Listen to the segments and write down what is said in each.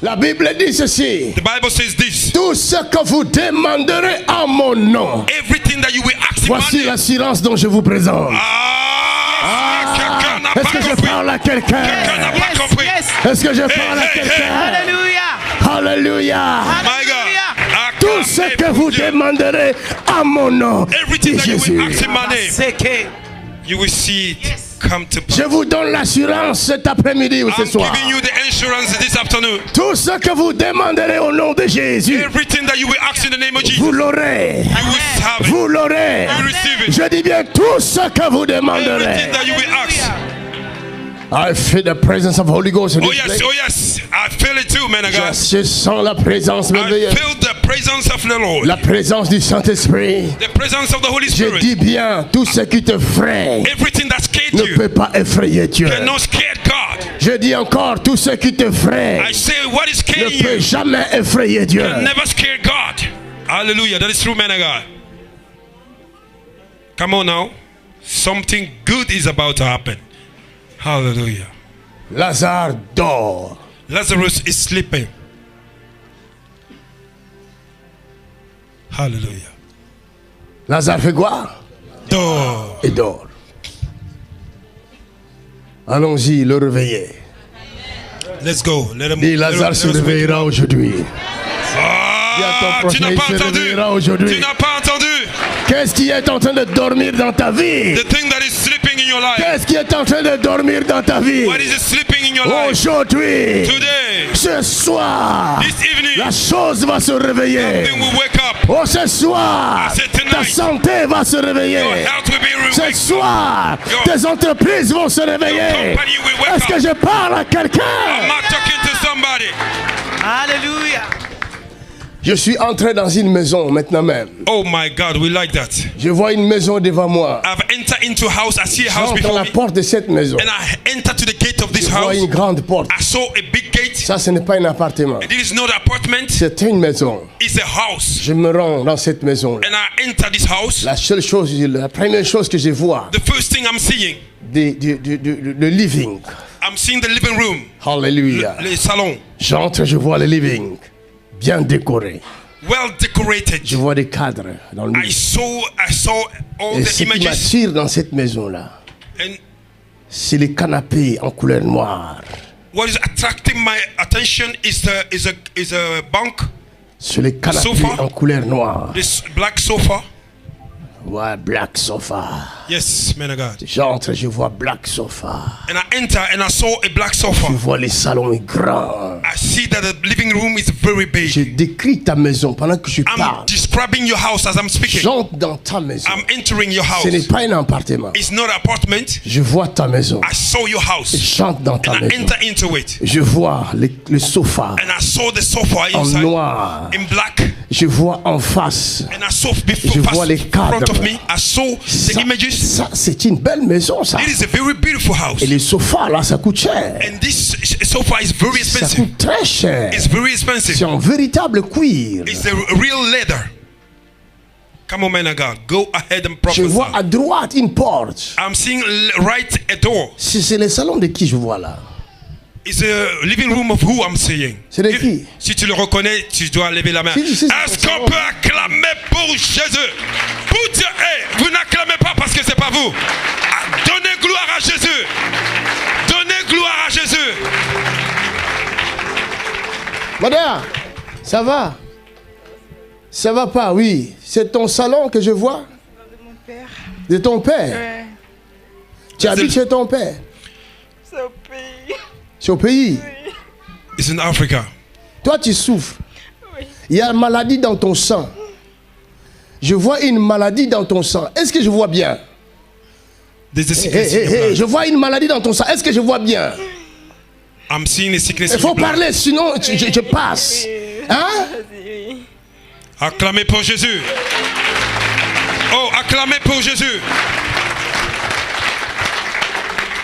La Bible dit ceci. The Bible says this. Tout ce que vous demanderez en mon nom. Everything that you will ask in my Voici name. l'assurance dont je vous présente. Quelqu'un n'a Est-ce pas que je compris. parle à quelqu'un? Quelqu'un n'a pas compris. Est-ce que je parle à quelqu'un? Alléluia. My God. Tout ce que vous demanderez en mon nom, Everything dit that you Jésus. will ask in my name, you will see it come to pass. Je vous donne l'assurance cet après-midi ou ce I'm soir. giving you the insurance this afternoon. Tout ce que vous demanderez au nom de Jésus, Everything that you will ask in the name of Jesus, vous l'aurez. you will have it. Vous l'aurez. You will receive it. Je dis bien tout ce que vous demanderez. Everything that you will ask. I feel the presence of Holy Ghost in Oh this yes, place. oh yes. I feel it too, man of God. Je sens la présence I merveilleuse. feel the presence of the Lord. La présence du Saint-Esprit. The presence of the Holy Je Spirit. dis bien, tout ce qui te fraye Everything that scared ne you peut pas effrayer Dieu. cannot scare God. Je dis encore, tout ce qui te fraye I say what is ne scaring peut you jamais effrayer Dieu. can never scare God. Hallelujah. That is true, man of God. Come on now. Something good is about to happen. Hallelujah. Lazare dort. Lazarus is sleeping. Hallelujah. Lazare fait quoi? Dort. Il dort. Allons-y, le réveiller. Let's go. Let him, Et Lazare se réveillera aujourd'hui. Ah, ton tu n'as prochain, pas il se entendu. réveillera aujourd'hui. Tu n'as pas entendu. Qu'est-ce qui est en train de dormir dans ta vie? The thing that is sleeping in your life. Qu'est-ce qui est en train de dormir dans ta vie? What is sleeping in your life? Aujourd'hui, Today, ce soir, this evening, la chose va se réveiller. something will wake up. Oh, ce soir, I said tonight, ta santé va se réveiller. Your health will be Ce rewaked. soir, Your- tes entreprises vont se Your réveiller. company will wake Est-ce que up. je parle à I'm quelqu'un? not talking to somebody. Hallelujah. Je suis entré dans une maison maintenant même. Oh my God, we like that. Je vois une maison devant moi. I've entered into a house. I see a house J'entre dans before la me. porte de cette maison. And I entered to the gate of this Je vois house. une grande porte. I saw a big gate. Ça, ce n'est pas un appartement. It is not an apartment. C'est une maison. It's a house. Je me rends dans cette maison. And I enter this house. La seule chose, la première chose que je vois, The first thing I'm seeing, le living. I'm seeing the living room. Hallelujah. Le salon. J'entre, je vois le living. Bien décoré. Well decorated. Je vois des cadres dans le I mur. saw all Et the ce qui images. m'attire dans cette maison-là, And c'est les canapés en couleur noire. what is attracting my attention is a bunk, Sur les canapés Sofa. en couleur noire. this black sofa. Ouais, black sofa. Yes, man of God. J'entre, je vois black sofa. And I enter and I saw a black sofa. Je vois les salons grands. I see that the living room is very Je big. décris ta maison pendant que je I'm parle. describing your house as I'm speaking. J'entre dans ta maison. I'm entering your Ce n'est house. pas un appartement. It's not an apartment. Je vois ta maison. I saw your house. J'entre dans ta And I maison. enter into it. Je vois le sofa And I saw the sofa en inside noir. in black. Je vois en face. And I saw Je before vois les in front cadres. of me. I saw the Ça, images. ça, c'est une belle maison, ça. It is a very beautiful house. Et les sofas, là, ça coûte cher. And this sofa is very Ça expensive. coûte très cher. It's very expensive. C'est un véritable cuir. It's the real leather. Come on, man of God. Go ahead and Je vois prophesy. à droite une porte. I'm seeing right a door. C'est le salon de qui je vois là? It's a living room of who I'm seeing. C'est de qui? Si tu le reconnais, tu dois lever la main. Si, si, Est-ce c'est qu'on ça. peut acclamer pour Jésus? Vous n'acclamez pas parce que c'est pas vous. Ah, donnez gloire à Jésus. Donnez gloire à Jésus. Madame, ça va? Ça va pas, oui. C'est ton salon que je vois? De mon père. De ton père? Ouais. Tu habites chez ton père? C'est au pays. C'est au pays? It's in Africa. Toi, tu souffres. Oui. Il y a une maladie dans ton sang. Je vois une maladie dans ton sang. Est-ce que je vois bien? There's a Hey, sickness hey, in your hey, blood. je vois une maladie dans ton sang. Est-ce que je vois bien? I'm seeing a sickness Il in faut your blood. parler, sinon je passe. Hein? Vas-y. Acclamez pour Jésus. Oh, acclamez pour Jésus.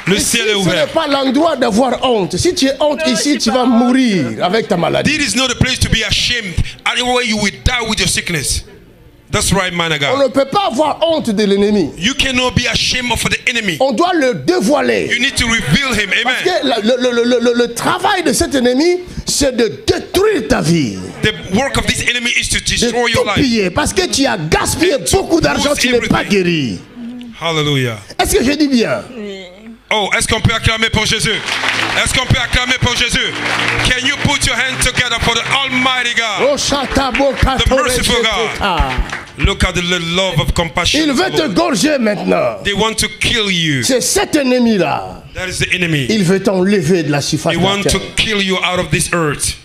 Le Ici, ciel est ce n'est ouvert. pas l'endroit d'avoir honte. Si tu es honte ici, tu vas mourir avec ta maladie. This is not a place to be ashamed. Anywhere you will die with your sickness. That's right, man of On God. ne peut pas avoir honte de l'ennemi. You cannot be ashamed of the enemy. On doit le dévoiler. You need to reveal him. Parce Amen. que le travail de cet ennemi, c'est de détruire ta vie. The work of this enemy is to De destroy your tout life. piller. Parce que tu as gaspillé beaucoup d'argent, tu n'es pas guéri. Hallelujah. Est-ce que je dis bien? Oh, est-ce qu'on peut acclamer pour Jésus? Est-ce qu'on peut acclamer pour Jésus? Can you put your hands together for the Almighty God? Oh, chatabo, The merciful God. Look at the love of compassion. il of veut the te Lord. gorger maintenant. They want to kill you. C'est cet ennemi-là. That is the enemy. Il veut t'enlever de la surface They de la want to terre. kill you out of this earth.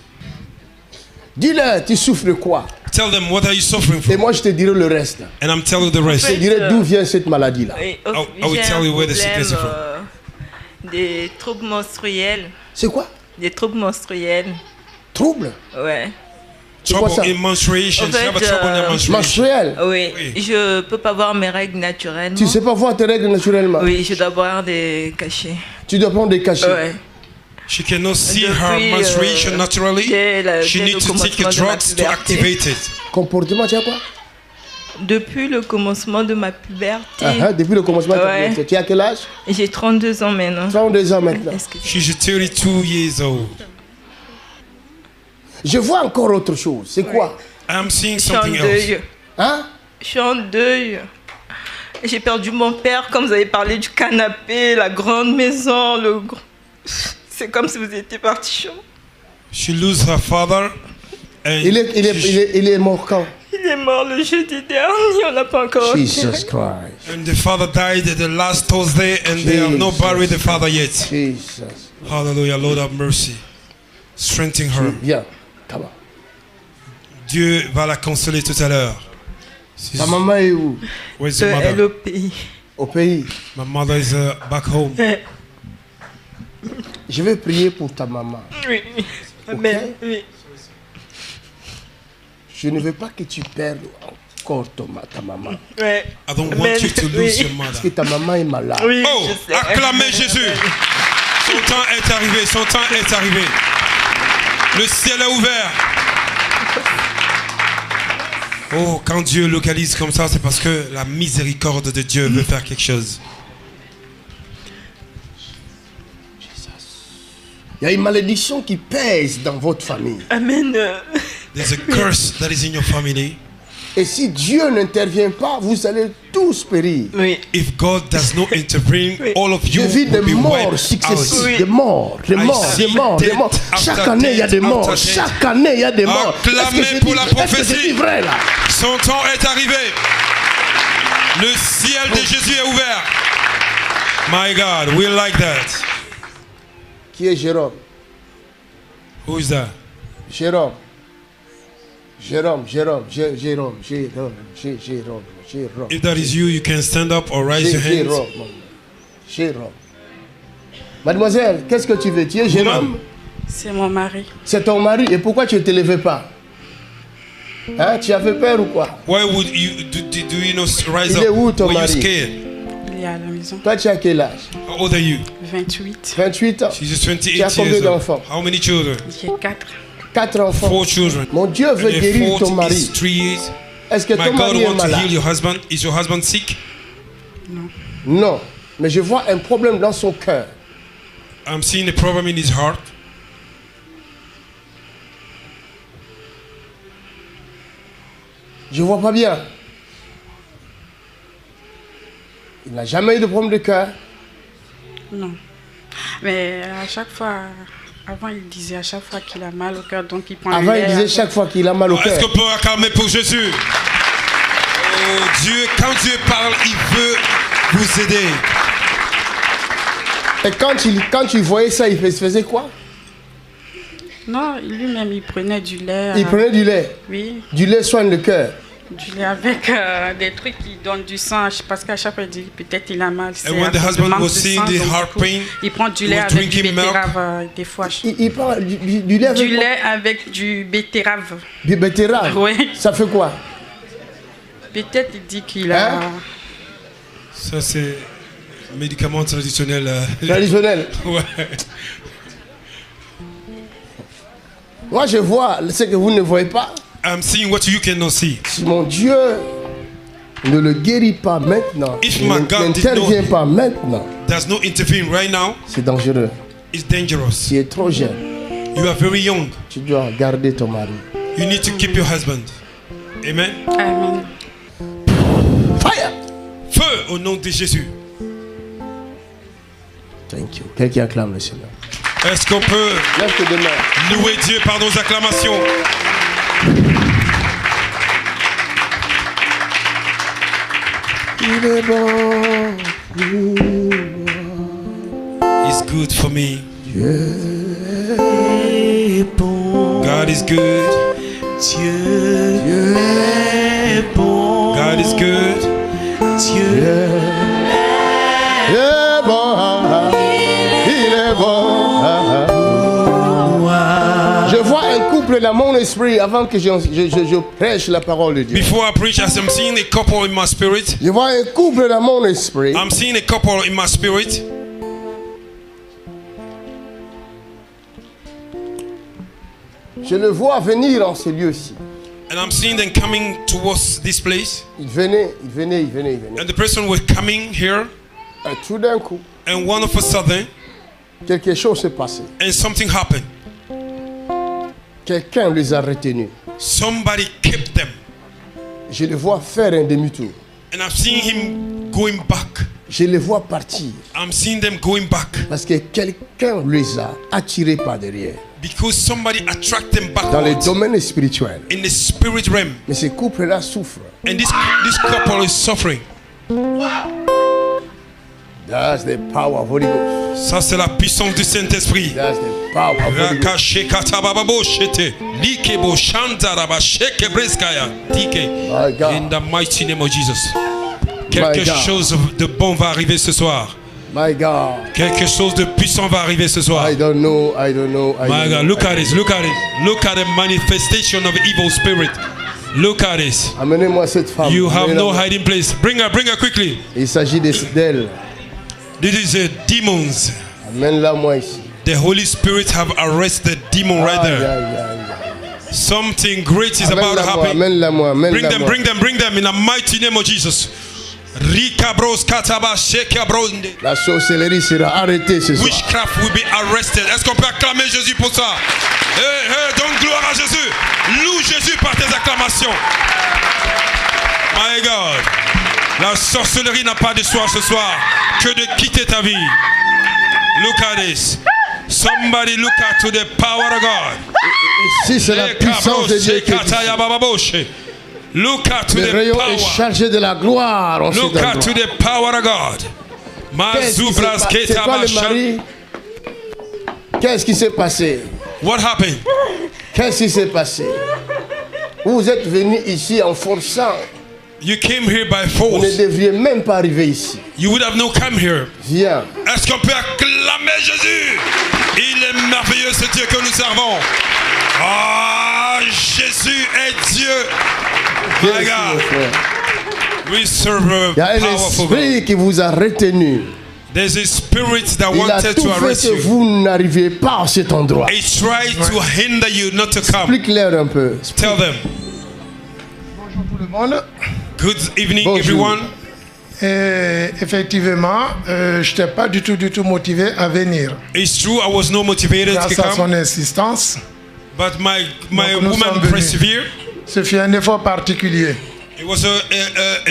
Dis-leur, tu souffres de quoi? Tell them, what are you suffering Et from? moi, je te dirai le reste. And I'm telling you the rest. Je te dirai d'où vient cette maladie-là. Oui, I will tell you where the sickness is from. Des troubles menstruels. C'est quoi? Des troubles menstruels. Trouble Ouais. C'est quoi Trouble ça? in menstruation. En fait, You have a trouble in menstruation. Menstruel. Oui. Oui. Je peux pas voir mes règles naturellement. Tu sais pas voir tes règles naturellement. Oui, je dois boire des cachets. Tu dois prendre des cachets. Ouais. She cannot see Depuis, her menstruation naturally. dès She le needs to take commencement de ma drugs to puberté. activate it. Comportement, tu as quoi? Depuis le commencement de ma puberté, Depuis le commencement de ta Ouais. puberté. Tu as quel âge? j'ai 32 ans maintenant. 32 ans maintenant. Excusez. She's 32 years old. Je vois encore autre chose. C'est quoi? I'm seeing Je suis en something else. deuil. Hein? Je suis en deuil. J'ai perdu mon père, comme vous avez parlé du canapé, la grande maison, le... C'est comme si vous étiez parti chaud. She lose her father. And Il est mort quand? Il est mort le jeudi dernier, on l'a pas encore Jesus enterré. Christ. and the father died the last Thursday, and they have not Jesus. buried the father yet. Jesus. Hallelujah, Lord have mercy. Strengthen her. Viens. Come on. Dieu va la consoler tout à l'heure. Ta maman est où? Where's your Elle est mother? au pays. Au pays. My mother is back home. Je vais prier pour ta maman. Oui. Amen. Oui. Je ne veux pas que tu perdes encore ta maman. Ouais. I don't Amen. want you to lose Oui. your mother. Parce que ta maman est malade. Oui, Oh, je sais. acclamez Jésus. Son temps est arrivé, son temps est arrivé. Le ciel est ouvert. Oh, quand Dieu localise comme ça, c'est parce que la miséricorde de Dieu veut faire quelque chose. Il y a une malédiction qui pèse dans votre famille. Amen. There's a curse that is in your family. Et si Dieu n'intervient pas, vous allez tous périr. Oui. If God does not intervene, all of Je you vis des will be morts wiped successives, out. Oui. des morts, des I morts, see des morts, des death morts. after Chaque année, il y a des death morts. after death. Chaque année, il y a des morts. Acclamez Est-ce que je pour dis- la est-ce que prophétie. je dis vrai là? Son temps est arrivé. Le ciel de Jésus est ouvert. My God, we like that. Qui est Jérôme? Who is that? Jérôme. Jérôme. If that is you, you can stand up or raise your hands. Jérôme. Mademoiselle, qu'est-ce que tu veux? Tu es Jérôme? C'est mon mari. C'est ton mari. Et pourquoi tu ne te levais pas? Hein? Tu avais peur ou quoi? Why would you do you not rise Il up? est où, ton Were you mari? scared? Il est à la maison. Toi, tu as quel âge? How old are you? 28. 28 ans. She's just 28 Tu as combien years old. d'enfants? How many children? J'ai 4. 4 enfants. 4 children. Mon Dieu veut And guérir your ton 4 mari. is 3 years. Est-ce que My ton God mari est wants to malade? heal your husband. Is your husband sick? Non. Mais je vois un problème dans son cœur. I'm seeing a problem in his heart. Je vois pas bien. Il n'a jamais eu de problème de cœur. Non. Mais à chaque fois, avant il disait à chaque fois qu'il a mal au cœur, donc il prend Avant, le il lait disait avec- chaque fois qu'il a mal au Est-ce cœur. qu'on peut acclamer pour Jésus? Oh Dieu, quand Dieu parle, il veut vous aider. Et quand il voyait ça, il faisait quoi? Non, lui-même il prenait du lait. Il prenait du lait. Oui, Du lait soigne le cœur. du lait avec des trucs qui donnent du sang. Parce qu'à chaque fois il dit peut-être il a mal. c'est And when à the cause husband de manque was de seeing sang, the donc, heart du coup, pain, il prend du he lait was avec du drinking milk. betterave des fois. Il prend du lait avec Du quoi? lait avec du betterave. Du betterave. Oui. Ça fait quoi? Peut-être il dit qu'il a. Hein? Ça c'est médicament traditionnel. Traditionnel. Ouais. Moi, je vois ce que vous ne voyez pas. I'm seeing what you cannot see. Si mon Dieu ne le guérit pas maintenant, If my God did n'intervient not- pas maintenant, does not intervene right now, c'est dangereux. it's dangerous. Tu es trop jeune. You are very young. Tu dois garder ton mari. You need to keep your husband. Amen. Amen. Fire! Feu au nom de Jésus. Thank you. Quelqu'un acclame le Seigneur. Est-ce qu'on peut Lève tes deux mains. louer Dieu par nos acclamations? Il est bon. He's good for me. Dieu est bon. God is good. Dieu est bon. God is good. Dieu est bon. Il est bon. Je vois un couple dans mon esprit avant que je prêche la parole de Dieu. Before I preach, as I'm seeing a couple in my spirit, Je vois un couple dans mon esprit. I'm seeing a couple in my spirit. Je le vois venir en ce lieu-ci. And I'm seeing them coming towards this place. Il venait. And the person was coming here. Et tout d'un coup, And one of a sudden, quelque chose s'est passé. and something happened. Quelqu'un les a retenus. Somebody kept them. Je les vois faire un demi-tour. And I'm seeing him going back. Je les vois partir. I'm seeing them going back. Parce que quelqu'un les a attirés par derrière. Because somebody attract them Dans le backwards domaine spirituel. in the spirit realm. Mais ce couple-là souffre. And this couple is suffering. That's the power of Holy Ghost. Ça, c'est la puissance du Saint-Esprit. That's the power of Holy Ghost. My God. In the mighty name of Jesus. Quelque My God. chose de bon va arriver ce soir. My God. Quelque chose de puissant va arriver ce soir. I don't know. My God, look at this, look at it. Look at the manifestation of evil spirit. Look at this. Amenez-moi cette femme. You have no Amenez-la. hiding place. Bring her quickly. Il s'agit d'elle. This is demons. Amène-la moi ici. The Holy Spirit have arrested demon right Aïe, there. aïe, aïe. Something great is about to Amène-la moi, happen. amène-la moi, Bring amène-la them, moi. bring them in the mighty name of Jesus. Rika bros kataba sheka bronde. La sorcellerie sera arrêtée ce soir. Witchcraft will be arrested. Est-ce qu'on peut acclamer Jésus pour ça? Hey, hey, donne gloire à Jésus. Loue Jésus par tes acclamations. My God. La sorcellerie n'a pas de choix ce soir que de quitter ta vie. Look at this. Somebody look at to the power of God. Ici, c'est la puissance de Dieu qui est ici. Look at to Le the rayon est power. chargé de la gloire en cet Look at to endroit. the power of God. Qu'est-ce qui s'est passé? C'est quoi le mari? Qu'est-ce qui s'est passé? What happened? Qu'est-ce qui s'est passé? Vous êtes venu ici en forçant. You came here by Vous ne force. devriez même pas arriver ici. You would have not come here. Viens. Est-ce qu'on peut acclamer Jésus? Il est merveilleux ce Dieu que nous servons. Ah, Jésus est Dieu. Viens My ici, mon God. frère. We serve a Il y a un powerful God. esprit qui vous a retenu. There's a spirit that Il a wanted tout to fait arrest que you. vous n'arriviez pas à cet endroit. He tried to hinder you not to come. Explique-leur un peu. Tell them. Bonjour tout le monde. Good evening, Bonjour. everyone. Et effectivement, je n'étais pas du tout motivé à venir. It's true, I was not motivated to Grâce à son come, insistance, but my Donc, nous sommes woman venus. persevered. ce fut un effort particulier. It was a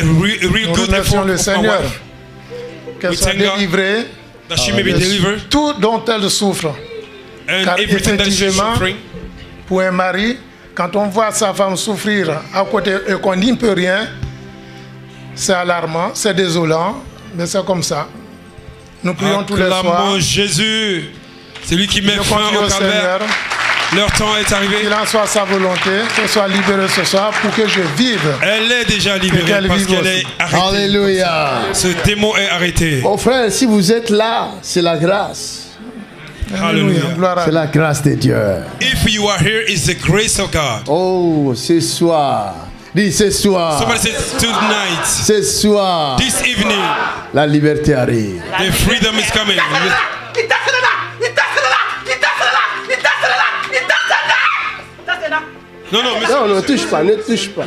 real Nous good remercions effort le of my Seigneur wife qu'elle We soit thank God délivrée that she may be de delivered, tout dont elle souffre. and Car everything that she's effectivement, suffering. pour un mari, quand on voit sa femme souffrir à côté et qu'on n'y peut rien, c'est alarmant, c'est désolant, mais c'est comme ça. Nous prions tous les soirs. Acclamons Jésus, c'est lui qui met Je fin confie au au calvaire. Seigneur Leur temps est arrivé. qu'il en soit sa volonté, qu'elle soit libérée ce soir pour que je vive. Elle est déjà Et libérée qu'elle parce vive qu'elle aussi. est arrêtée. Alléluia. Ce démon est arrêté. Mon frère, si vous êtes là, c'est la grâce. Alléluia. Gloire à C'est la grâce de Dieu. If you are here, it's the grace of God. Oh, ce soir. Dis ce soir. Somebody said tonight, Ce soir. this evening, La liberté arrive. the freedom is coming. Non, non, monsieur. Non, ne touche pas, ne touche pas.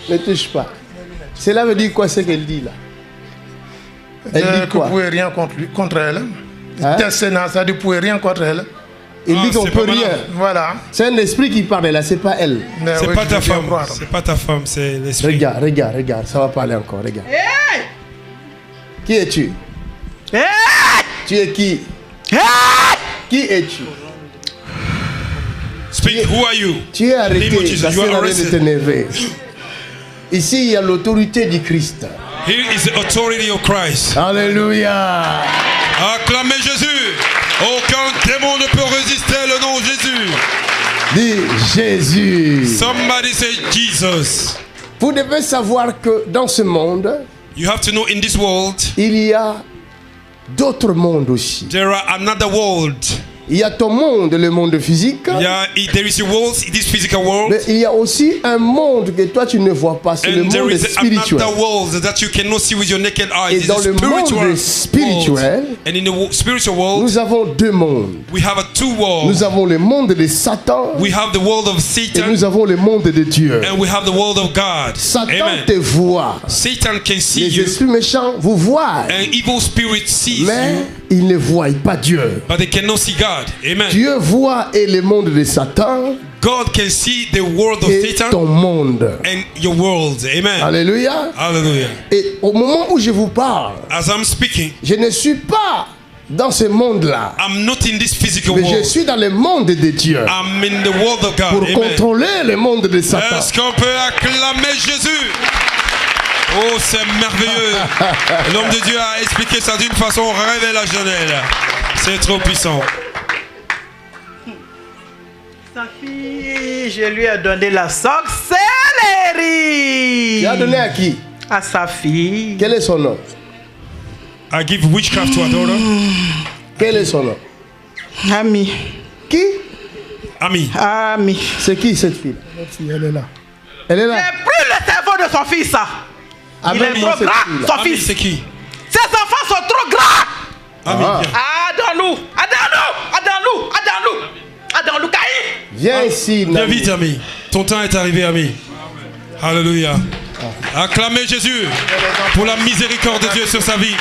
Ne touche pas. Cela veut dire quoi ce qu'elle dit là? Elle dit Que vous quoi? ne pouvez rien contre elle. Hein? Tessena, ça dit que vous ne pouvez rien contre elle. Il dit qu'on c'est peut pas rien. malin. Voilà. C'est un esprit qui parle là, c'est pas elle. Mais C'est oui, pas je ta veux bien femme. croire. C'est pas ta femme, c'est l'esprit. Regarde, regarde, regarde, ça va parler encore, regarde. Qui es-tu? Tu es qui? Qui es-tu? Speak, who are you? Tu es arrêté, Name of Jesus, ça you sert are à rien de arrested. t'énerver. Ici, il y a l'autorité du Christ. Here is the authority of Christ. Alléluia. Acclamez Jésus. Aucun démon ne peut résister le nom de Jésus. Dis Jésus. Somebody say Jesus. Vous devez savoir que dans ce monde, You have to know in this world, il y a d'autres mondes aussi. there are another world. Il y a ton monde, le monde physique. There is a world, this physical world. Mais il y a aussi un monde que toi tu ne vois pas, c'est le And there monde is spirituel. another world that you cannot see with your naked eyes. Et It's dans a le monde spirituel, world. And in the spiritual world, nous avons deux mondes. we have two worlds. Nous avons le monde de Satan We have the world of et Satan nous avons le monde de Dieu. and we have the world of God. Satan Amen. te voit. Satan can see Les you, esprits méchants vous voient. and evil spirit sees Mais you, ils ne voient pas Dieu. but they cannot see God. Amen. Dieu voit et le monde de Satan God can see the world of et Satan ton monde. and your world. Amen. Alléluia. Hallelujah. Et au moment où je vous parle, As I'm speaking, je ne suis pas dans ce monde-là, I'm not in this physical mais je world. suis dans le monde de Dieu I'm in the world of God. pour Amen. contrôler le monde de Satan. Est-ce qu'on peut acclamer Jésus? Oh, c'est merveilleux. L'homme de Dieu a expliqué ça d'une façon révélationnelle. C'est trop puissant. Sa fille, je lui ai donné la sorcellerie. Tu as donné à qui? À sa fille. Quel est son nom? I give witchcraft to her daughter. Quel est son nom? Ami. Qui? Ami. Ami. C'est qui cette fille? Elle est là. Elle est là. C'est plus le cerveau de son fils, ça. Il est Amène-moi trop cette grand, fille-là. son Ami, fils. c'est qui? Ses enfants sont trop grands. Ami, Ah. viens. Adons-nous, adons-nous, adons-nous, adons-nous. Adons-nous, Caïn. Viens ici, Viens Nami. vite, ami. Ton temps est arrivé, ami. Alléluia. Acclamez Jésus pour la miséricorde de Dieu sur sa vie.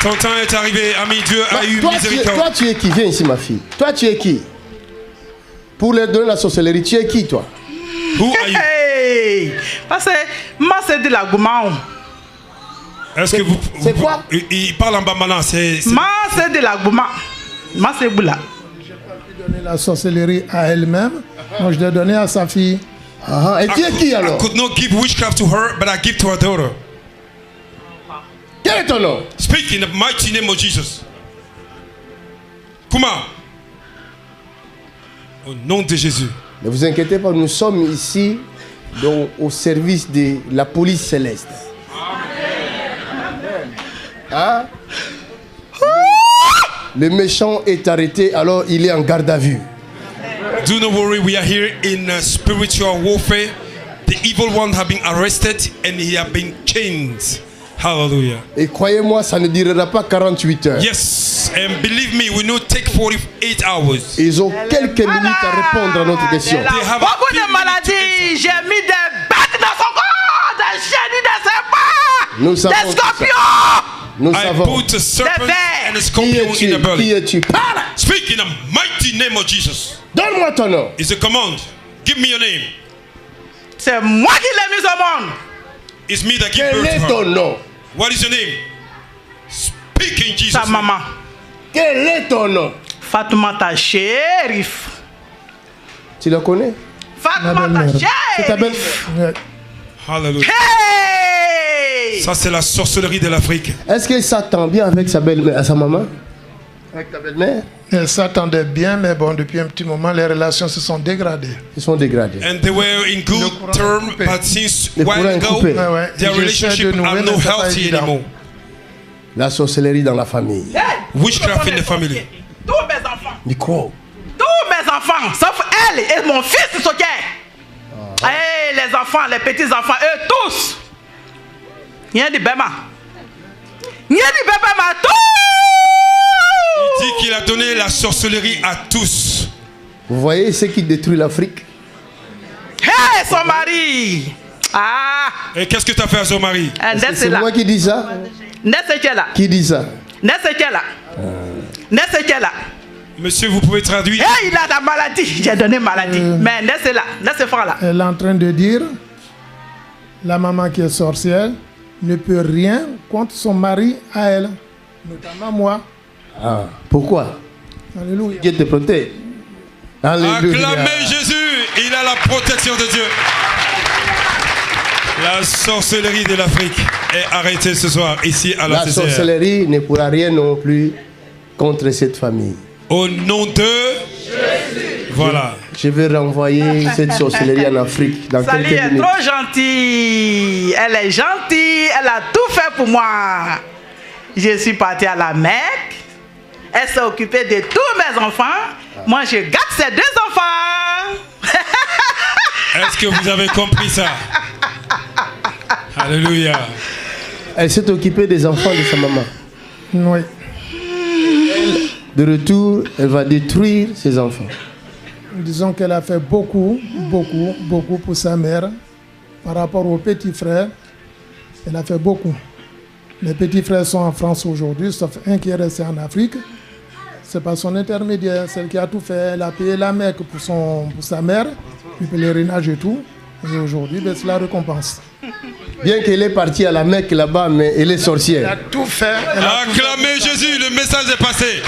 Ton temps est arrivé, ami. Dieu a eu Toi, miséricorde. tu es qui? Viens ici, ma fille. Toi, tu es qui? Pour leur donner la sorcellerie, tu es qui, toi? Who are you? Hey. Parce que moi, c'est de la goumao. Est-ce que vous. C'est quoi? Il parle en bambana. C'est. Moi, c'est de la goumao. Moi, c'est boula. Donner la sorcellerie à elle-même. Moi, je l'ai donné à sa fille. Ah, et tu es qui I alors? could not give witchcraft to her, but I give to her daughter. Quel est ton nom? Speak in the mighty name of Jesus. Kuma. Au nom de Jésus. Ne vous inquiétez pas, nous sommes ici au service de la police céleste. Hein? Le méchant est arrêté, alors il est en garde à vue. Do not worry, we are here in spiritual warfare. The evil one have been arrested and he have been chained. Hallelujah. Et croyez-moi, ça ne durera pas 48 heures. Yes, and believe me, we will not take 48 hours. Ils ont quelques minutes à répondre à notre question. Elle a They have beaucoup a de maladies. J'ai mis des bêtes dans son corps, des chenilles, des serpents, Nous savons des tout ça. scorpions. Nous I savons. put a serpent vers. and a Qui scorpion in the es-tu? Qui belly. es-tu? Parle! Speak in the mighty name of Jesus. Donne-moi ton nom. It's a command. Give me your name. C'est moi qui l'ai mis au monde. It's me that give Quel birth est to ton her. nom? What is your name? Speak in Jesus' Sa name. maman. Quel est ton nom? Fatoumata Chérif. Tu la connais? Ma Fatoumata belle-mère. C'est ta belle. Chérif. Hallelujah. Hey! Ça, c'est la sorcellerie de l'Afrique. Est-ce qu'elle s'attend bien avec sa belle-mère, à sa maman? Avec ta belle-mère? Elle s'attendait bien, mais bon, depuis un petit moment, les relations se sont dégradées. Ils sont dégradés. And they were in good terms, coupé. but since Le while courant est ago, coupé. Ouais, ouais. their J'essaie relationship de nouer, are mais not c'est pas healthy évident. anymore. La sorcellerie dans la famille. Witchcraft in the family. Tous mes enfants. Micro. Tous mes enfants, sauf elle et mon fils Soké. Hey, les enfants, les petits-enfants, eux tous. Rien de bema. Rien de bema, tout. Il dit qu'il a donné la sorcellerie à tous. Vous voyez ce qui détruit l'Afrique? Hey, son mari. Ah. Et qu'est-ce que tu as fait à son mari? C'est moi qui dis ça? Qui dit ça? Monsieur, vous pouvez traduire? Hey, il a la maladie. J'ai donné maladie. Mais laissez là. Elle est en train de dire, la maman qui est sorcière ne peut rien contre son mari à elle, notamment moi. Ah, pourquoi? Alléluia. Dieu te protège. Alléluia. Acclamez Jésus, il a la protection de Dieu. La sorcellerie de l'Afrique est arrêtée ce soir ici à la CCR. La sorcellerie ne pourra rien non plus contre cette famille. Au nom de Jésus. Voilà. Je vais renvoyer cette sorcellerie en Afrique dans quelques minutes. Elle est trop gentille. Elle est gentille. Elle a tout fait pour moi. Je suis partie à la Mecque. Elle s'est occupée de tous mes enfants. Moi, je garde ces 2 enfants. Est-ce que vous avez compris ça? Alléluia. Elle s'est occupée des enfants de sa maman. Oui. De retour, elle va détruire ses enfants. Disons qu'elle a fait beaucoup pour sa mère. Par rapport aux petits frères, elle a fait beaucoup. Les petits frères sont en France aujourd'hui, sauf un qui est resté en Afrique. C'est par son intermédiaire, celle qui a tout fait. Elle a payé la Mecque pour sa mère, le pèlerinage et tout. Et aujourd'hui, c'est la récompense. Bien qu'elle est partie à la Mecque là-bas, mais elle est sorcière. Elle a tout fait. Acclamez Jésus, le message est passé.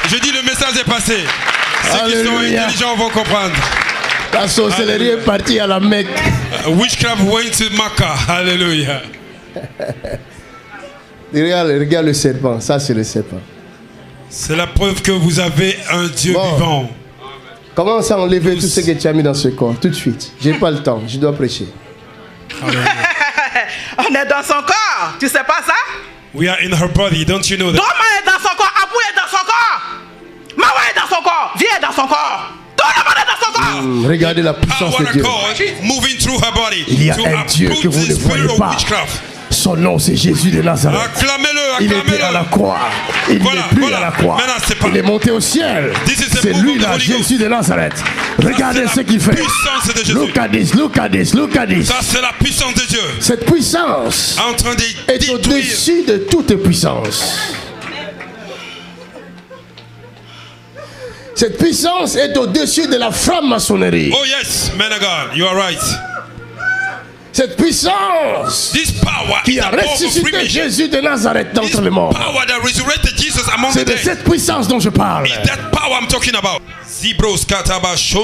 Je dis le message est passé. Ceux qui sont intelligents vont comprendre. La sorcellerie est partie à la Mecque. Witchcraft went to Makkah. Alléluia. Regarde le serpent, ça c'est le serpent. C'est la preuve que vous avez un Dieu vivant. Commence à enlever tout ce que tu as mis dans ce corps, tout de suite. J'ai pas le temps, je dois prêcher. On est dans son corps, tu sais pas ça? We are in her body, don't you know that? Doma est dans son corps, Abou est dans son corps, Mawa est dans son corps, Vie est dans son corps. Tout le monde est dans son corps. Regardez la puissance de Dieu. Moving through her body. Il y a un Dieu que vous ne voyez pas. Son nom c'est Jésus de Nazareth. Acclamez-le, il était à la croix. Il n'est plus à la croix. Il est monté au ciel. C'est lui là, Jésus de Nazareth. Regardez ce qu'il fait. Look at this, look at this, look at this. Ça c'est la puissance de Dieu. Cette puissance est au-dessus de toute puissance. Cette puissance est au-dessus de la franc-maçonnerie. Oh yes, man of God, you are right. Cette puissance qui a ressuscité Jésus de Nazareth d'entre les morts. C'est de cette puissance dont je parle.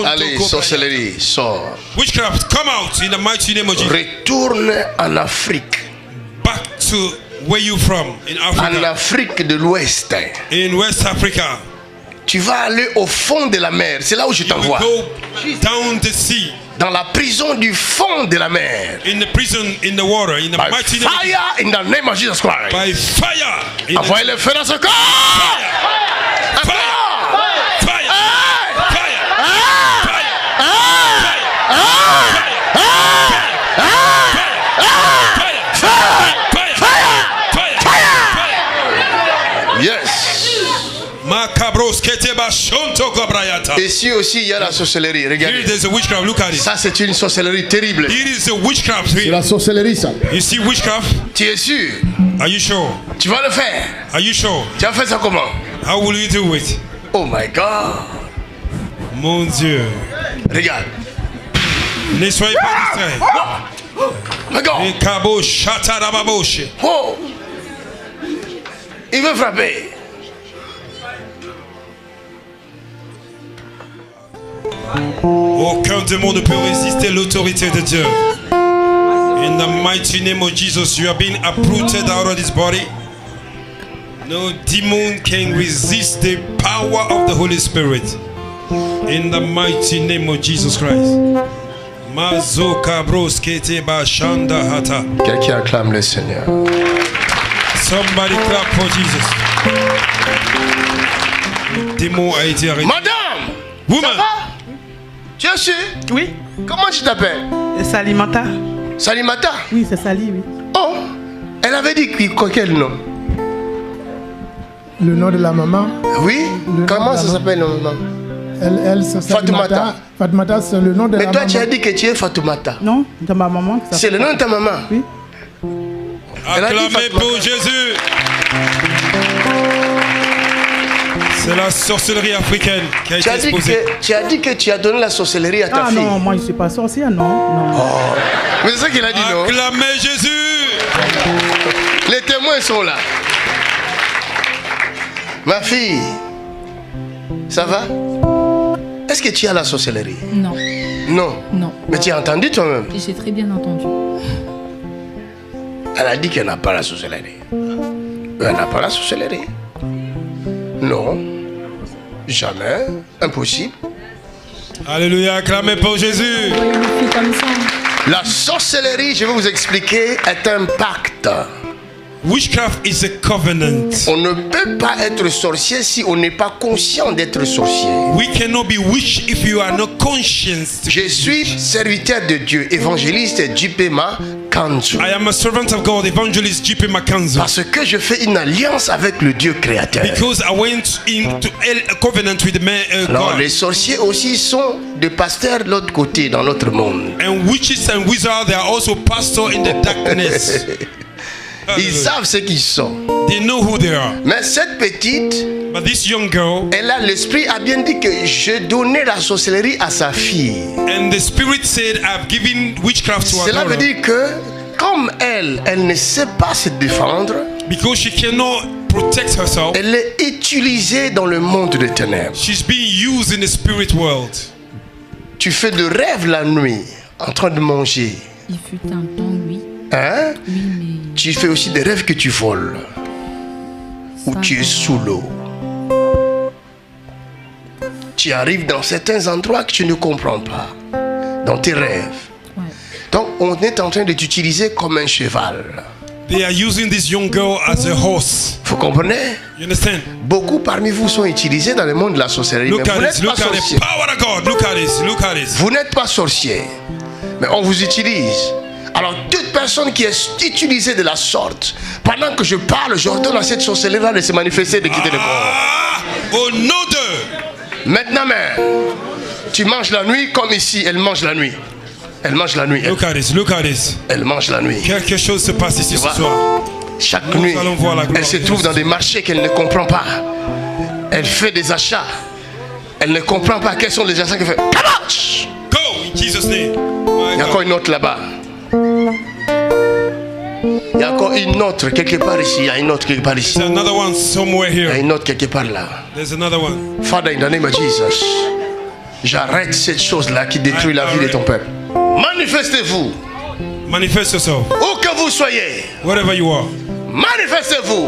Allez, sorcellerie, sors. Witchcraft, come out in the mighty name of Jesus. Retourne en Afrique. Back to where you from, in Africa. En Afrique de l'Ouest. In West Africa. Tu vas aller au fond de la mer. C'est là où je t'envoie. Down the sea. Dans la prison du fond de la mer. In the prison, in the water, in the mighty name. Fire in the name of Jesus Christ. By fire. Envoyez le feu dans ce corps. Fire. Fire. Fire. Yes. Ici aussi il y a la sorcellerie. Regardez. Ça c'est une sorcellerie terrible. C'est la sorcellerie ça. You see witchcraft? Tu es sûr? Are you sure? Tu vas le faire? Are you sure? Tu as fait ça comment? How will you do it? Oh my God. Mon Dieu. Regarde. Ne soyez pas distraits. Regarde. Oh. Il veut frapper. Aucun démon ne peut résister l'autorité de Dieu. In the mighty name of Jesus, you are being uprooted out of this body. No demon can resist the power of the Holy Spirit. In the mighty name of Jesus Christ. Quelqu'un acclame le Seigneur. Somebody clap for Jesus. Le démon a été arrêté. Madame! Woman! Ça va? Tu es sûr? Oui. Comment tu t'appelles? Salimata. Salimata? Oui, c'est Sali, oui. Oh! Elle avait dit quel nom? Le nom de la maman? Oui? Comment ça s'appelle la maman? Elle c'est Fatoumata. Fatoumata, c'est le nom de la maman. Mais toi, tu as dit que tu es Fatoumata. Non, de ma maman. C'est le nom de ta maman. Oui. Acclamez pour Jésus. C'est la sorcellerie africaine qui a été exposée. Tu as dit que tu as donné la sorcellerie à ta fille. Non, moi je ne suis pas sorcière, non. Oh. Mais c'est ça qu'il a dit, non? Acclamez Jésus. Les témoins sont là. Ma fille, ça va? Est-ce que tu as la sorcellerie? Non. Non? Non. Mais tu as entendu toi-même? J'ai très bien entendu. Elle a dit qu'elle n'a pas la sorcellerie. Elle n'a pas la sorcellerie. Non. Jamais. Impossible. Alléluia, acclamez pour Jésus. La sorcellerie, je vais vous expliquer, est un pacte. Witchcraft is a covenant. On ne peut pas être sorcier si on n'est pas conscient d'être sorcier. We cannot be witch if you are not conscious. Je suis serviteur de Dieu, évangéliste J.P. Makanzu. I am a servant of God, evangelist J.P. Makanzu. Parce que je fais une alliance avec le Dieu créateur. Because I went into a covenant with man, Alors God. les sorciers aussi sont des pasteurs de l'autre côté, dans l'autre monde. And witches and wizards, they are also pastors in the darkness. Ils savent ce qu'ils sont. They know who they are. Mais cette petite, but this young girl, elle a l'esprit a bien dit que je donnais la sorcellerie à sa fille. And the spirit said, I've given witchcraft to her Cela veut dire que comme elle ne sait pas se défendre, because she cannot protect herself, elle est utilisée dans le monde des ténèbres. She's being used in the spirit world. Tu fais de rêves la nuit en train de manger. Il fut un temps, oui. Hein? Oui, mais... Tu fais aussi des rêves que tu voles. Ou tu es sous l'eau. Tu arrives dans certains endroits que tu ne comprends pas. Dans tes rêves. Ouais. Donc on est en train de t'utiliser comme un cheval. They are using this young girl as a horse. Vous comprenez? You understand? Beaucoup parmi vous sont utilisés dans le monde de la sorcellerie. Look Mais at vous this, n'êtes look pas at the sorcier. power of God. Look at this, look at this. Vous n'êtes pas sorcier. Mais on vous utilise. Alors toute personne qui est utilisée de la sorte, pendant que je parle, j'ordonne à cette sorcellerie de se manifester, de quitter le corps. Au nom de... Maintenant même, tu manges la nuit comme ici, elle mange la nuit. Elle mange la nuit. Look at this, look at this. Elle mange la nuit. Quelque chose se passe ici ce soir. Chaque nuit, elle se trouve dans des marchés qu'elle ne comprend pas. Elle fait des achats. Elle ne comprend pas quels sont les achats qu'elle fait. Go in Jesus' name. Il y a encore une autre là-bas. Il y a encore une autre quelque part ici. Il y a une autre quelque part ici. There's another one somewhere Il y a here. une autre quelque part là. There's another one. Father, in the name of Jesus, j'arrête cette chose-là qui détruit la vie de ton peuple. Manifestez-vous. Manifest yourself. Où que vous soyez. Wherever you are. Manifestez-vous.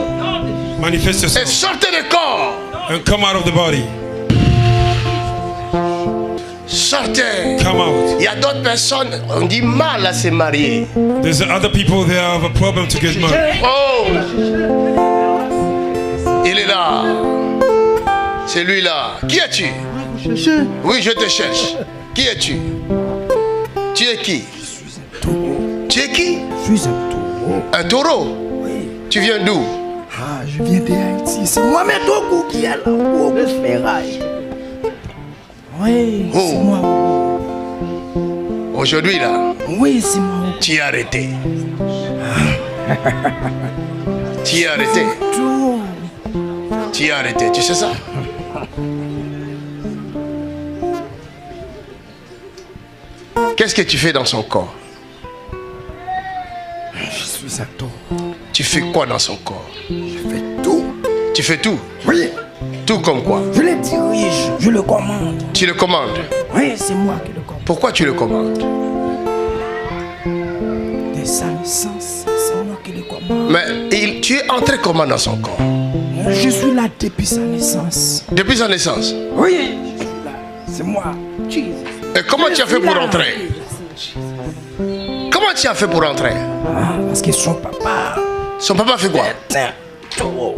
Manifest Et yourself. sortez du corps. And come out of the body. Sortez. Come out. Il y a d'autres personnes, on dit mal à se marier. There's other people that have a problem to get married. Oh! Il est là. C'est lui là. Qui es-tu? Oui, je te cherche. Qui es-tu? Tu es qui? Tu es qui? Je suis un taureau. Un taureau? Oui. Tu viens d'où? Ah, je viens d'Haïti. C'est Mohamed Ogu qui est là. Ogu Ferraille. Oui, Oh. c'est moi. Aujourd'hui là, Oui, c'est moi. tu es arrêté. Tu es arrêté. Tout. Tu es arrêté. Tu sais ça? Qu'est-ce que tu fais dans son corps? Je suis un taureau. Tu fais quoi dans son corps? Je fais tout. Tu fais tout? Oui. Tout comme quoi? Je le dirige. Je le commande. Tu le commandes? Oui, c'est moi qui le commande. Pourquoi tu le commandes? De sa naissance, c'est moi qui le commande. Mais tu es entré comment dans son corps? Je suis là depuis sa naissance. Depuis sa naissance? Oui, je suis là. C'est moi. Jesus. Et comment tu as fait pour entrer? Comment tu as fait pour entrer? Ah, parce que son papa Son papa fait quoi? est un taureau.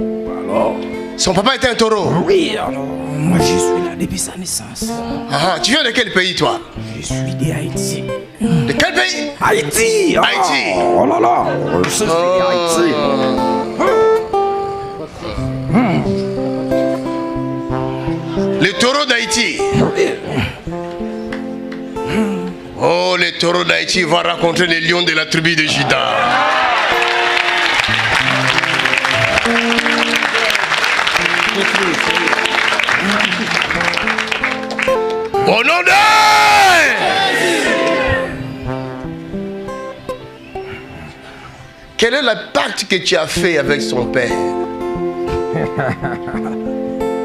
Alors, Son papa était un taureau? oui, alors, moi je suis là depuis sa naissance. Ah, tu viens de quel pays toi? Je suis d'Haïti. De quel pays? Haïti! Oh, Haïti. Oh là là! Je suis d'Haïti. Le taureaux d'Haïti. Oh, les taureaux d'Haïti vont rencontrer les lions de la tribu de Juda. Au nom de... Quel est le pacte que tu as fait avec son père?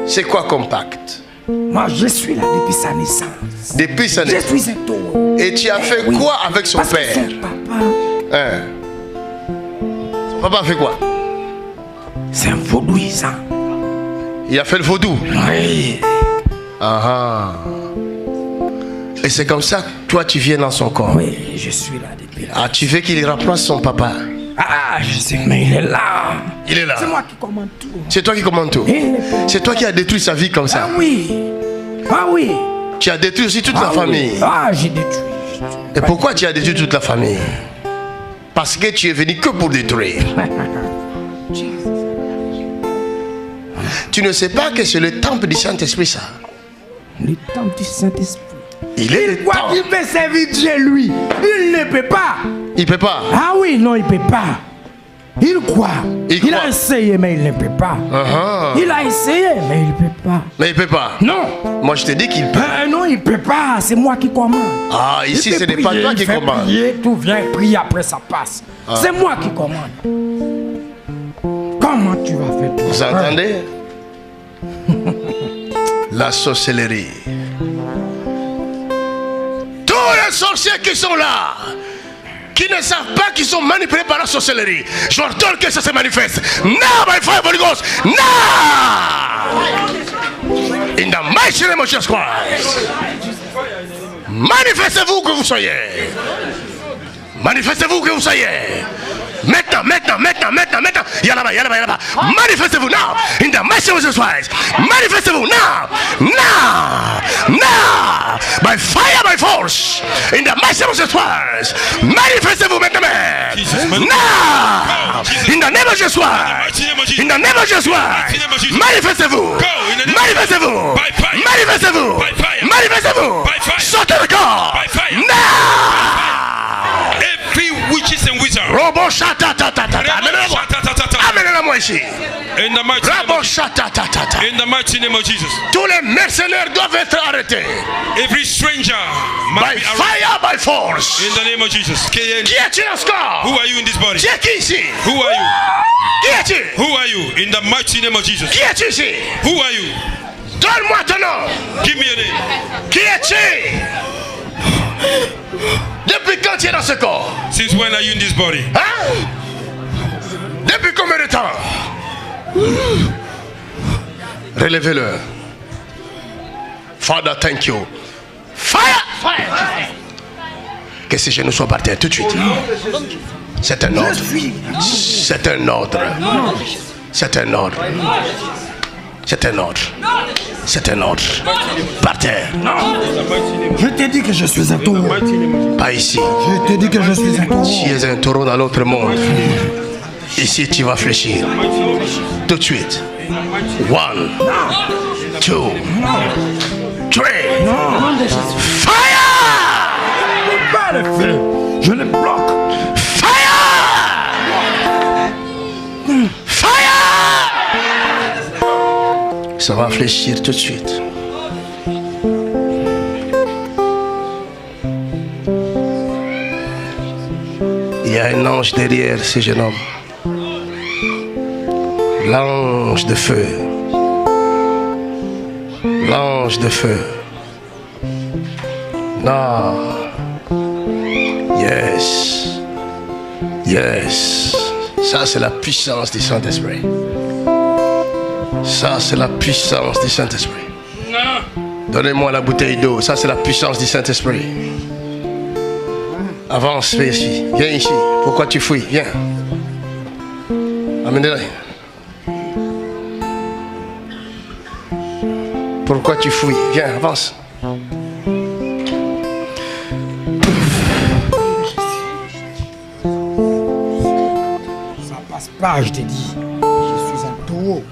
C'est quoi comme pacte? Moi, je suis là depuis sa naissance. Depuis sa naissance. Je suis un taureau. Et tu as fait quoi avec son père? Son papa. Hein? Son papa a fait quoi? C'est un vaudouisant. Il a fait le vaudou? Oui. Ah. Et c'est comme ça que toi tu viens dans son corps? Oui, je suis là depuis là. Ah, tu veux qu'il remplace son papa? Ah, je sais, mais il est là. Il est là. C'est moi qui commande tout. C'est toi qui commandes tout. C'est toi qui as détruit sa vie comme ça. Ah oui. Ah oui. Tu as détruit aussi toute la famille. Oui. Ah, j'ai détruit. Et pourquoi tu as détruit toute la famille? Parce que tu es venu que pour détruire. Tu ne sais pas que c'est le temple du Saint-Esprit, ça? Le temple du Saint-Esprit. Il est le quoi qu'il peut servir Dieu, lui? Il ne peut pas. Il peut pas. Ah oui, non, il peut pas. Il croit. Il a essayé, mais il ne peut pas. Il a essayé, mais il ne peut pas. Mais il peut pas. Non. Moi, je te dis qu'il peut. Non, il peut pas. C'est moi qui commande. Ah, ici, ce n'est pas toi qui commande. Prier, tout vient, prier, après ça passe. C'est moi qui commande. Comment tu vas faire tout ça? Vous entendez? La sorcellerie. Tous les sorciers qui sont là, qui ne savent pas qu'ils sont manipulés par la sorcellerie, je leur donne que ça se manifeste. Now, my fire, Holy Ghost. Now! In the mighty name of Jesus Christ. Manifestez-vous que vous soyez. Manifestez-vous que vous soyez. Maintenant. Il y a là-bas. Manifestez-vous now. In the mighty name of Jesus Christ. Manifestez-vous now. By fire, by force. In the mighty name of Jesus Christ. Manifestez-vous maintenant. Now. In the name of Jesus Christ. In the name of Jesus Christ. Manifestez-vous. Sortez le corps. Now. Every witches and wizards. Robo amenez-la-moi ici. In the mighty name of Jesus. Tous les mercenaires doivent être arrêtés. Every stranger by fire, by force. In the name of Jesus. Qui es-tu dans ce corps? Who are you in this body? Qui est qui ici? Who are you? Qui es-tu? Who are you? In the mighty name of Jesus. Qui es-tu ici? Who are you? Donne-moi ton nom. Give me a name. Qui es-tu? Depuis quand tu es dans ce corps? Since when are you in this body? Hein? Depuis combien de temps? Relevez-le. Father, thank you. Fire! Que ces genoux soient par terre tout de suite. C'est un ordre. C'est un ordre. C'est un ordre. C'est un ordre. C'est un ordre. Par terre. Je t'ai dit que je suis un taureau. Pas ici. Je t'ai dit que je suis un taureau. Tu es un taureau dans l'autre monde. Ici, tu vas fléchir. Tout de suite. 1, 2, 3. Fire! Pas le feu. Je le bloque. Ça va fléchir tout de suite. Il y a un ange derrière ce jeune homme. L'ange de feu. L'ange de feu. Non. Yes. Yes. Ça, c'est la puissance du Saint-Esprit. Ça, c'est la puissance du Saint-Esprit. Donnez-moi la bouteille d'eau. Ça, c'est la puissance du Saint-Esprit. Avance, viens ici. Viens ici. Pourquoi tu fuis? Viens. Amenez-la. Pourquoi tu fuis? Viens, avance. Ça passe pas, je t'ai dit. Je suis un taureau.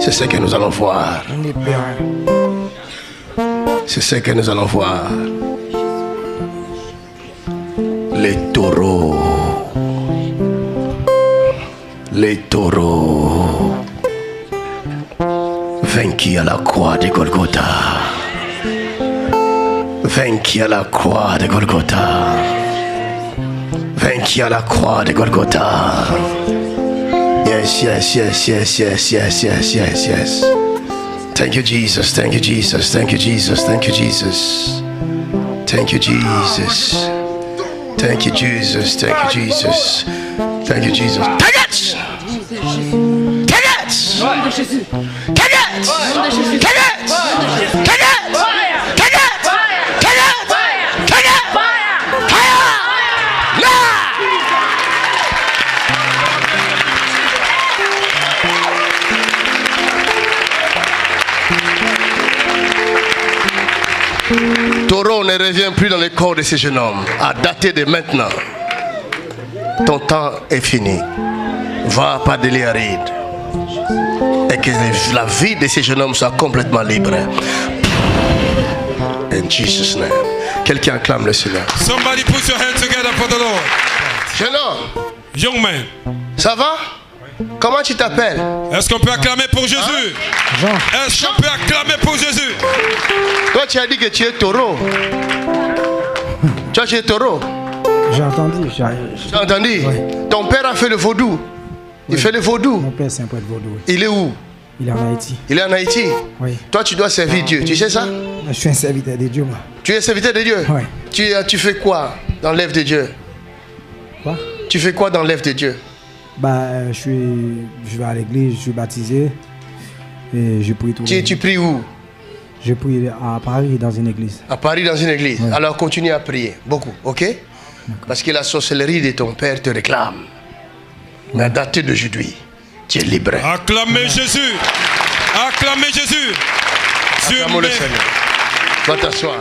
C'est ce que nous allons voir. C'est ce que nous allons voir. Les taureaux. Les taureaux. Vaincus à la croix de Golgotha. Vaincus à la croix de Golgotha. Vaincus à la croix de Golgotha. Yes, yes, yes, yes, yes, yes, yes, yes, yes. Thank you, Jesus. Thank you, Jesus. Thank you, Jesus. Thank you, Jesus. Thank you, Jesus. Thank you, Jesus. Thank you, Jesus. Thank you, Jesus. Take it! Take it! Take it! Take it! Take it! Take it! Take it! Take it! Fire! Now! Taureau ne revient plus dans le corps de ces jeunes hommes. À dater de maintenant, ton temps est fini. Va pas de l'aride. Et que la vie de ces jeunes hommes soit complètement libre. In Jesus' name. Quelqu'un acclame le Seigneur. Somebody put your hands together for the Lord. Jeune homme. Young man. Ça va? Comment tu t'appelles? Est-ce qu'on peut acclamer pour Jésus? Jean. Est-ce qu'on peut acclamer pour Jésus? Toi, tu as dit que tu es taureau. Toi, tu es taureau. J'ai entendu. Tu as entendu? Oui. Ton père a fait le vaudou. Il fait le vaudou. Mon père, c'est un prêtre vaudou. Il est où? Il est en Haïti. Il est en Haïti? Oui. Toi, tu dois servir Dieu. Tu sais ça? Je suis un serviteur de Dieu, moi. Tu es serviteur de Dieu? Oui. Tu fais quoi dans l'œuvre de Dieu? Quoi? Tu fais quoi dans l'œuvre de Dieu? Bah, je vais à l'église, je suis baptisé. Et je prie tout le temps. Tu pries où? Je prie à Paris, dans une église. À Paris, dans une église. Oui. Alors, continue à prier. Beaucoup, ok? Parce que la sorcellerie de ton père te réclame. Mais à dater d'aujourd'hui, tu es libre. Acclamez Jésus. Acclamez Jésus. Acclamons le Seigneur. Va t'asseoir.